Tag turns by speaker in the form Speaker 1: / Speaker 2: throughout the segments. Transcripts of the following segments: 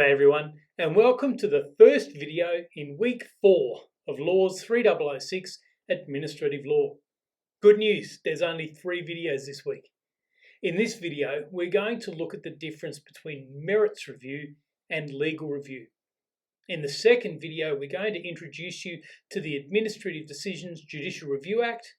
Speaker 1: G'day everyone, and welcome to the first video in week 4 of Laws 3006 Administrative Law. Good news, there's only 3 videos this week. In this video, we're going to look at the difference between merits review and legal review. In the second video, we're going to introduce you to the Administrative Decisions Judicial Review Act,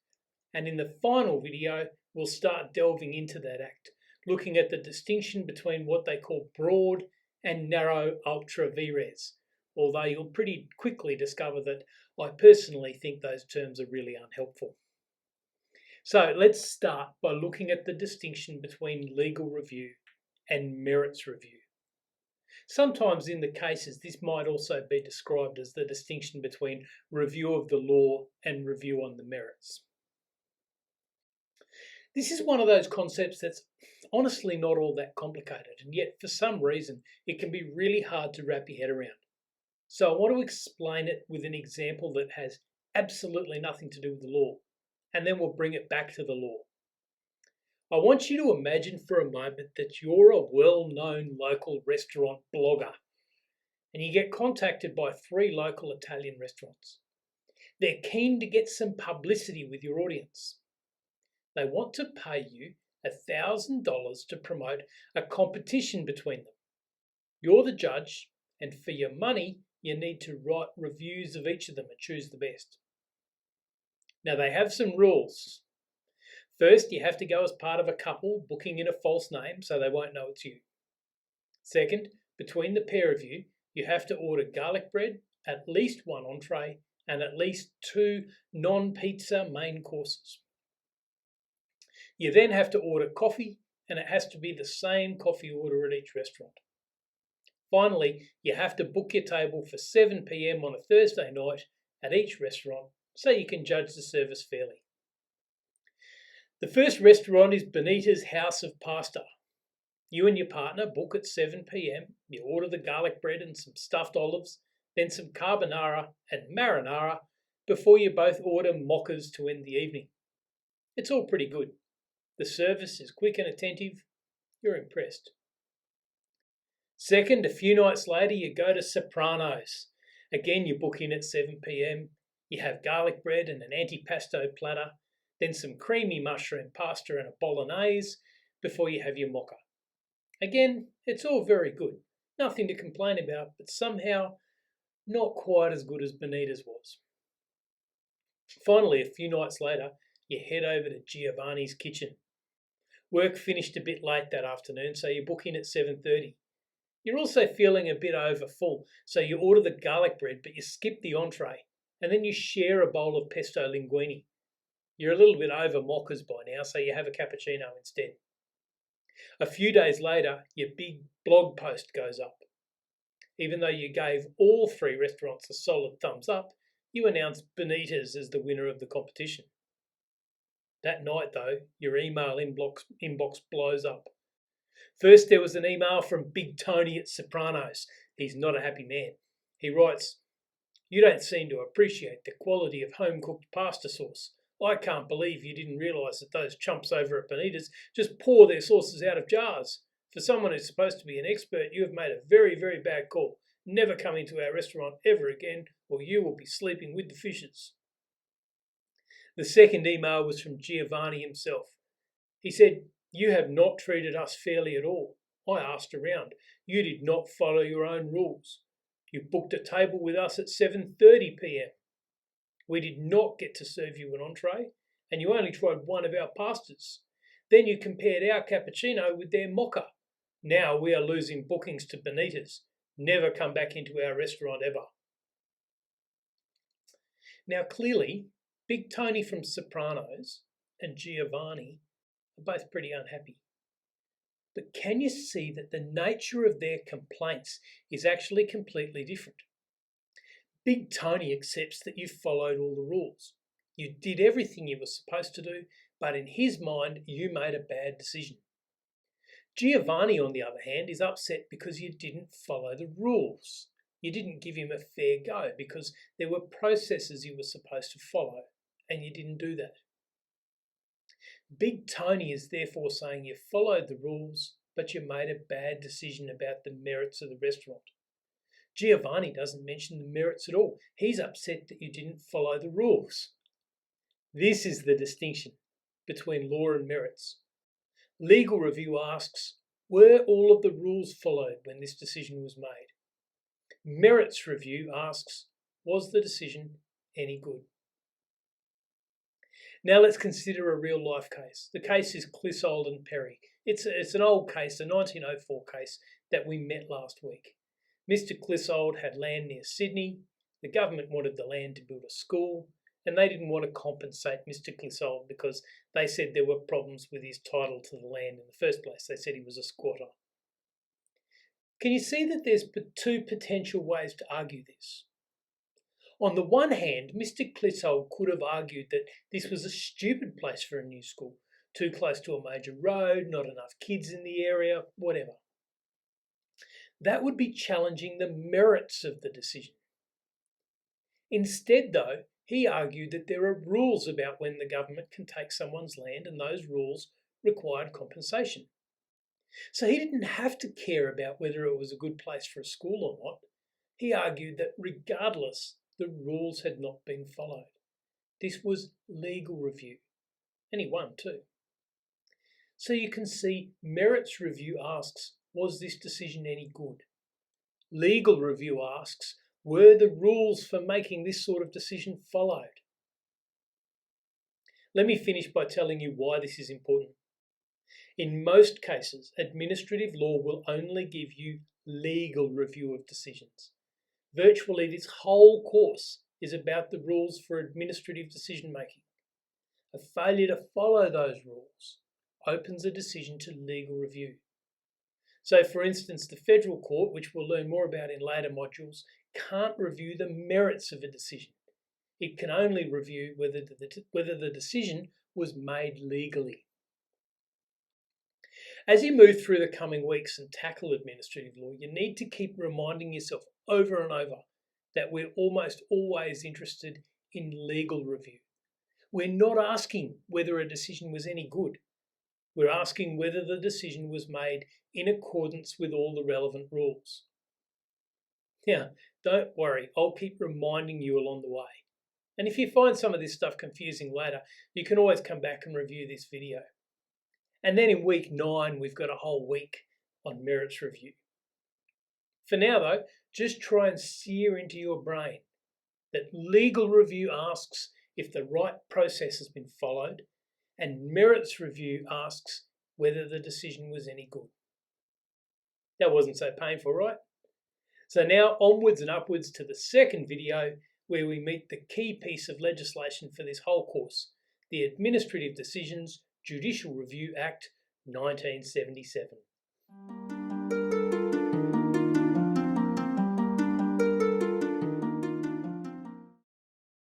Speaker 1: and in the final video, we'll start delving into that act, looking at the distinction between what they call broad and narrow ultra vires, although you'll pretty quickly discover that I personally think those terms are really unhelpful. So let's start by looking at the distinction between legal review and merits review. Sometimes in the cases this might also be described as the distinction between review of the law and review on the merits. This is one of those concepts that's honestly not all that complicated, and yet for some reason it can be really hard to wrap your head around. So I want to explain it with an example that has absolutely nothing to do with the law, and then we'll bring it back to the law. I want you to imagine for a moment that you're a well-known local restaurant blogger, and you get contacted by 3 local Italian restaurants. They're keen to get some publicity with your audience. They want to pay you $1,000 to promote a competition between them. You're the judge, and for your money, you need to write reviews of each of them and choose the best. Now, they have some rules. First, you have to go as part of a couple, booking in a false name so they won't know it's you. Second, between the pair of you, you have to order garlic bread, at least 1 entree, and at least 2 non-pizza main courses. You then have to order coffee, and it has to be the same coffee order at each restaurant. Finally, you have to book your table for 7 p.m. on a Thursday night at each restaurant so you can judge the service fairly. The first restaurant is Benita's House of Pasta. You and your partner book at 7 p.m. You order the garlic bread and some stuffed olives, then some carbonara and marinara before you both order mochas to end the evening. It's all pretty good. The service is quick and attentive. You're impressed. Second, a few nights later, you go to Soprano's. Again, you book in at 7 p.m. You have garlic bread and an antipasto platter, then some creamy mushroom pasta and a bolognese before you have your mocha. Again, it's all very good. Nothing to complain about, but somehow not quite as good as Benita's was. Finally, a few nights later, you head over to Giovanni's Kitchen. Work finished a bit late that afternoon, so you book in at 7:30. You're also feeling a bit over full, so you order the garlic bread, but you skip the entree, and then you share a bowl of pesto linguine. You're a little bit over mochas by now, so you have a cappuccino instead. A few days later, your big blog post goes up. Even though you gave all 3 restaurants a solid thumbs up, you announced Benita's as the winner of the competition. That night, though, your email inbox blows up. First, there was an email from Big Tony at Soprano's. He's not a happy man. He writes, "You don't seem to appreciate the quality of home-cooked pasta sauce. I can't believe you didn't realise that those chumps over at Benita's just pour their sauces out of jars. For someone who's supposed to be an expert, you have made a very, very bad call. Never come into our restaurant ever again, or you will be sleeping with the fishes." The second email was from Giovanni himself. He said, "You have not treated us fairly at all. I asked around. You did not follow your own rules. You booked a table with us at 7:30 p.m. We did not get to serve you an entree, and you only tried one of our pastas. Then you compared our cappuccino with their mocha. Now we are losing bookings to Benita's. Never come back into our restaurant ever." Now clearly, Big Tony from Soprano's and Giovanni are both pretty unhappy. But can you see that the nature of their complaints is actually completely different? Big Tony accepts that you followed all the rules. You did everything you were supposed to do, but in his mind, you made a bad decision. Giovanni, on the other hand, is upset because you didn't follow the rules. You didn't give him a fair go because there were processes you were supposed to follow, and you didn't do that. Big Tony is therefore saying you followed the rules, but you made a bad decision about the merits of the restaurant. Giovanni doesn't mention the merits at all. He's upset that you didn't follow the rules. This is the distinction between law and merits. Legal review asks, were all of the rules followed when this decision was made? Merits review asks, was the decision any good? Now let's consider a real life case. The case is Clissold and Perry. It's an old case, a 1904 case that we met last week. Mr. Clissold had land near Sydney. The government wanted the land to build a school, and they didn't want to compensate Mr. Clissold because they said there were problems with his title to the land in the first place. They said he was a squatter. Can you see that there's two potential ways to argue this? On the one hand, Mr. Clissold could have argued that this was a stupid place for a new school, too close to a major road, not enough kids in the area, whatever. That would be challenging the merits of the decision. Instead, though, he argued that there are rules about when the government can take someone's land, and those rules required compensation. So he didn't have to care about whether it was a good place for a school or not. He argued that regardless, the rules had not been followed. This was legal review, and he won too. So you can see merits review asks, was this decision any good? Legal review asks, were the rules for making this sort of decision followed? Let me finish by telling you why this is important. In most cases, administrative law will only give you legal review of decisions. Virtually this whole course is about the rules for administrative decision making. A failure to follow those rules opens a decision to legal review. So for instance, the Federal Court, which we'll learn more about in later modules, can't review the merits of a decision. It can only review whether the decision was made legally. As you move through the coming weeks and tackle administrative law, you need to keep reminding yourself over and over that we're almost always interested in legal review. We're not asking whether a decision was any good. We're asking whether the decision was made in accordance with all the relevant rules. Now, don't worry, I'll keep reminding you along the way. And if you find some of this stuff confusing later, you can always come back and review this video. And then in week 9, we've got a whole week on merits review. For now though, just try and sear into your brain that legal review asks if the right process has been followed, and merits review asks whether the decision was any good. That wasn't so painful, right? So now onwards and upwards to the second video where we meet the key piece of legislation for this whole course, the Administrative Decisions Judicial Review Act 1977.